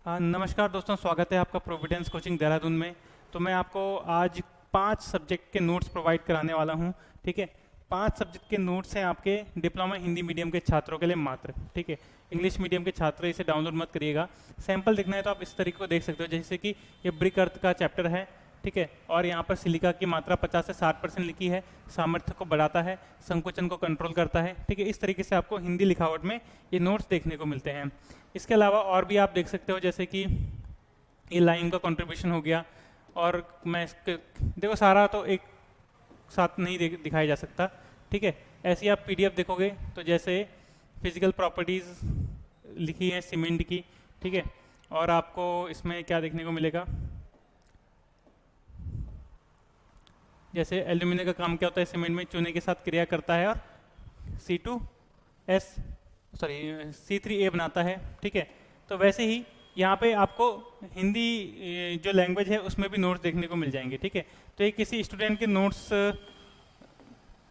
नमस्कार दोस्तों, स्वागत है आपका प्रोविडेंस कोचिंग देहरादून में। तो मैं आपको आज 5 सब्जेक्ट के नोट्स प्रोवाइड कराने वाला हूं। ठीक है, 5 सब्जेक्ट के नोट्स हैं आपके डिप्लोमा हिंदी मीडियम के छात्रों के लिए मात्र। ठीक है, इंग्लिश मीडियम के छात्र इसे डाउनलोड मत करिएगा। सैंपल देखना है तो आप इस तरीके को देख सकते हो, जैसे कि ये ब्रिक अर्थ का चैप्टर है। ठीक है, और यहाँ पर सिलिका की मात्रा 50 से 60% लिखी है। सामर्थ्य को बढ़ाता है, संकुचन को कंट्रोल करता है। ठीक है, इस तरीके से आपको हिंदी लिखावट में ये नोट्स देखने को मिलते हैं। इसके अलावा और भी आप देख सकते हो, जैसे कि ये लाइन का कंट्रीब्यूशन हो गया। और मैं इसके देखो सारा तो एक साथ नहीं दिखाया जा सकता। ठीक है, ऐसी आप पीडीएफ देखोगे तो जैसे फिजिकल प्रॉपर्टीज़ लिखी है सीमेंट की। ठीक है, और आपको इसमें क्या देखने को मिलेगा, जैसे एल्यूमिनियम का काम क्या होता है, सीमेंट में चूने के साथ क्रिया करता है और C3A बनाता है। ठीक है, तो वैसे ही यहाँ पे आपको हिंदी जो लैंग्वेज है उसमें भी नोट्स देखने को मिल जाएंगे। ठीक है, तो ये किसी स्टूडेंट के नोट्स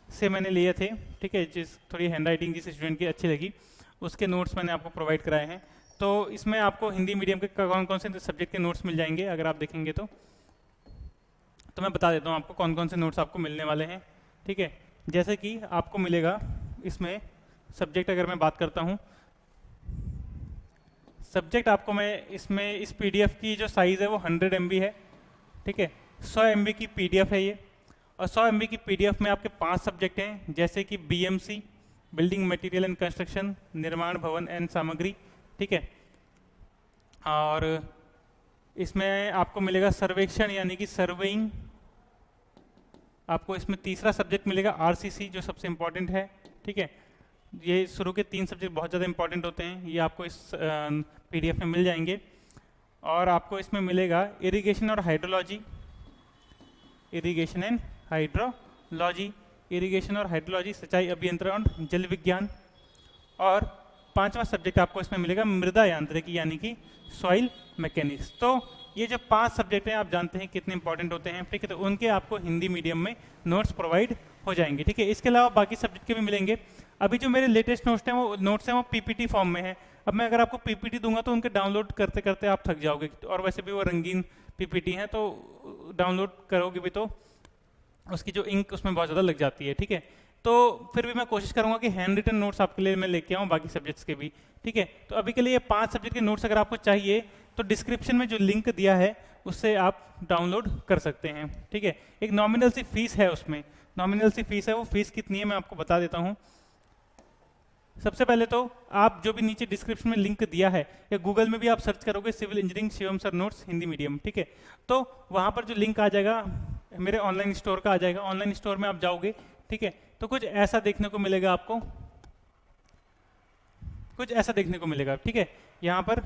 से मैंने लिए थे। ठीक है, जिस थोड़ी हैंड राइटिंग जिस स्टूडेंट की अच्छी लगी उसके नोट्स मैंने आपको प्रोवाइड कराए हैं। तो इसमें आपको हिंदी मीडियम के कौन कौन से सब्जेक्ट के नोट्स मिल जाएंगे अगर आप देखेंगे तो मैं बता देता हूँ आपको कौन कौन से नोट्स आपको मिलने वाले हैं। ठीक है, जैसे कि आपको मिलेगा इसमें सब्जेक्ट, अगर मैं बात करता हूँ सब्जेक्ट, आपको मैं इसमें इस पीडीएफ की जो साइज़ है वो 100 MB है। ठीक है, 100 MB की पीडीएफ है ये। और 100 MB की पीडीएफ में आपके 5 सब्जेक्ट हैं, जैसे कि BMC, building material and construction, निर्माण भवन एंड सामग्री। ठीक है, और इसमें आपको मिलेगा सर्वेक्षण यानी कि सर्वेइंग। आपको इसमें तीसरा सब्जेक्ट मिलेगा आरसीसी, जो सबसे इंपॉर्टेंट है। ठीक है, ये शुरू के 3 सब्जेक्ट बहुत ज़्यादा इंपॉर्टेंट होते हैं, ये आपको इस पीडीएफ में मिल जाएंगे। और आपको इसमें मिलेगा इरिगेशन और hydrology, irrigation and hydrology, irrigation और हाइड्रोलॉजी, सिंचाई अभियंत्रण और जल विज्ञान। और 5वां सब्जेक्ट आपको इसमें मिलेगा मृदा यांत्रिकी यानी कि सॉइल मैकेनिक्स। तो ये जो 5 सब्जेक्ट हैं आप जानते हैं कितने इंपॉर्टेंट होते हैं। ठीक है, तो उनके आपको हिंदी मीडियम में नोट्स प्रोवाइड हो जाएंगे। ठीक है, इसके अलावा बाकी सब्जेक्ट के भी मिलेंगे। अभी जो मेरे लेटेस्ट नोट्स हैं वो पीपीटी फॉर्म में है। अब मैं अगर आपको पीपीटी दूंगा तो उनके डाउनलोड करते करते आप थक जाओगे, और वैसे भी वो रंगीन पीपीटी हैं तो डाउनलोड करोगे भी तो उसकी जो इंक उसमें बहुत ज़्यादा लग जाती है। ठीक है, तो फिर भी मैं कोशिश करूंगा कि हैंड रिटन नोट्स आपके लिए मैं लेके आऊँ बाकी सब्जेक्ट्स के भी। ठीक है, तो अभी के लिए ये 5 सब्जेक्ट के नोट्स अगर आपको चाहिए तो डिस्क्रिप्शन में जो लिंक दिया है उससे आप डाउनलोड कर सकते हैं। ठीक है, एक नॉमिनल सी फीस है, उसमें नॉमिनल सी फीस है। वो फीस कितनी है मैं आपको बता देता हूँ। सबसे पहले तो आप जो भी नीचे डिस्क्रिप्शन में लिंक दिया है, या गूगल में भी आप सर्च करोगे civil engineering Shivam sir notes Hindi medium. ठीक है, तो वहाँ पर जो लिंक आ जाएगा मेरे ऑनलाइन स्टोर का आ जाएगा। ऑनलाइन स्टोर में आप जाओगे, ठीक है, तो कुछ ऐसा देखने को मिलेगा आपको, कुछ ऐसा देखने को मिलेगा। ठीक है, यहाँ पर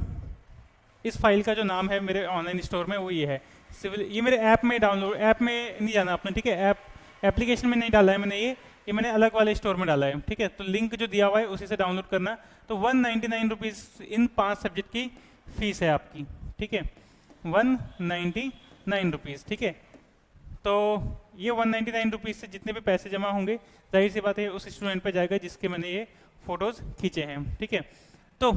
इस फाइल का जो नाम है मेरे ऑनलाइन स्टोर में वो ये है सिविल। ये मेरे ऐप में डाउनलोड, ऐप में नहीं जाना आपने। ठीक है, ऐप एप्लीकेशन में नहीं डाला है मैंने, ये मैंने अलग वाले स्टोर में डाला है। ठीक है, तो लिंक जो दिया हुआ है उसी से डाउनलोड करना। तो 199 रुपीज़ इन 5 सब्जेक्ट की फीस है आपकी। ठीक है, 199 रुपीज़। ठीक है, तो ये 199 रुपीज़ से जितने भी पैसे जमा होंगे जाहिर सी बात है उस स्टूडेंट पे जाएगा जिसके मैंने ये फोटोज़ खींचे हैं। ठीक है, तो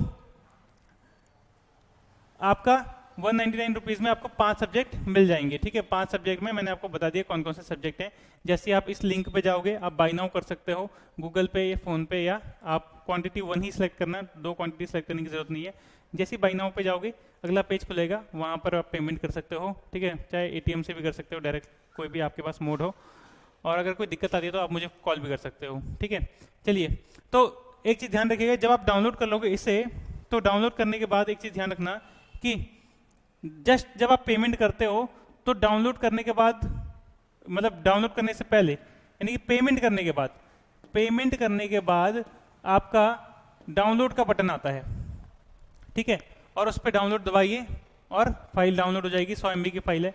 आपका 199 रुपीज़ में आपको 5 सब्जेक्ट मिल जाएंगे। ठीक है, 5 सब्जेक्ट में मैंने आपको बता दिया कौन कौन से सब्जेक्ट हैं। जैसे आप इस लिंक पे जाओगे आप बाय नाउ कर सकते हो गूगल पे या फ़ोन पे, या आप क्वांटिटी 1 ही सिलेक्ट करना, 2 क्वांटिटी सेलेक्ट करने की ज़रूरत नहीं है। जैसे ही बाय नाउ पे जाओगे अगला पेज खुलेगा, वहाँ पर आप पेमेंट कर सकते हो। ठीक है, चाहे ATM से भी कर सकते हो, डायरेक्ट कोई भी आपके पास मोड हो। और अगर कोई दिक्कत आती है तो आप मुझे कॉल भी कर सकते हो। ठीक है, चलिए, तो एक चीज़ ध्यान रखिएगा, जब आप डाउनलोड कर लोगे इसे तो डाउनलोड करने के बाद एक चीज़ ध्यान रखना कि जस्ट जब आप पेमेंट करते हो तो डाउनलोड करने के बाद, मतलब डाउनलोड करने से पहले यानी कि पेमेंट करने के बाद आपका डाउनलोड का बटन आता है। ठीक है, और उस पर डाउनलोड दबाइए और फाइल डाउनलोड हो जाएगी। 100 MB की फाइल है।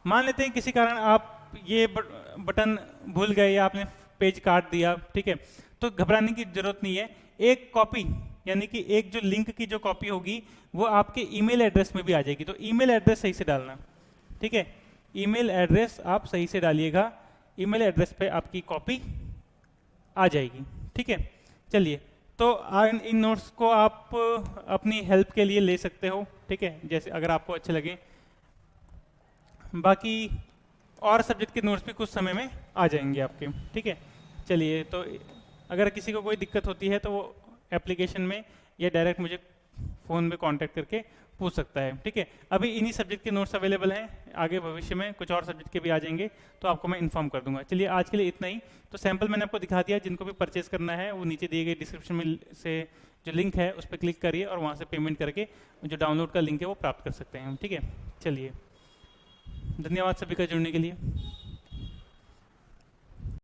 मान लेते हैं किसी कारण आप ये बटन भूल गए या आपने पेज काट दिया, ठीक है, तो घबराने की जरूरत नहीं है। एक कॉपी यानी कि एक जो लिंक की जो कॉपी होगी वो आपके ईमेल एड्रेस में भी आ जाएगी। तो ईमेल एड्रेस सही से डालना। ठीक है, ईमेल एड्रेस आप सही से डालिएगा, ईमेल एड्रेस पे आपकी कॉपी आ जाएगी। ठीक है, चलिए, तो तो इन नोट्स को आप अपनी हेल्प के लिए ले सकते हो, ठीक है, जैसे अगर आपको अच्छे लगे। बाकी और सब्जेक्ट के नोट्स भी कुछ समय में आ जाएंगे आपके, ठीक है। चलिए, तो अगर किसी को कोई दिक्कत होती है तो वो एप्लीकेशन में या डायरेक्ट मुझे फ़ोन में कांटेक्ट करके पूछ सकता है, ठीक है। अभी इन्हीं सब्जेक्ट के नोट्स अवेलेबल हैं, आगे भविष्य में कुछ और सब्जेक्ट के भी आ जाएंगे तो आपको मैं इन्फॉर्म कर दूंगा। चलिए, आज के लिए इतना ही। तो सैंपल मैंने आपको दिखा दिया, जिनको भी परचेज करना है वो नीचे दिए गए डिस्क्रिप्शन में से जो लिंक है उस पर क्लिक करिए और वहाँ से पेमेंट करके जो डाउनलोड का लिंक है वो प्राप्त कर सकते हैं, ठीक है। चलिए, धन्यवाद सभी का जुड़ने के लिए।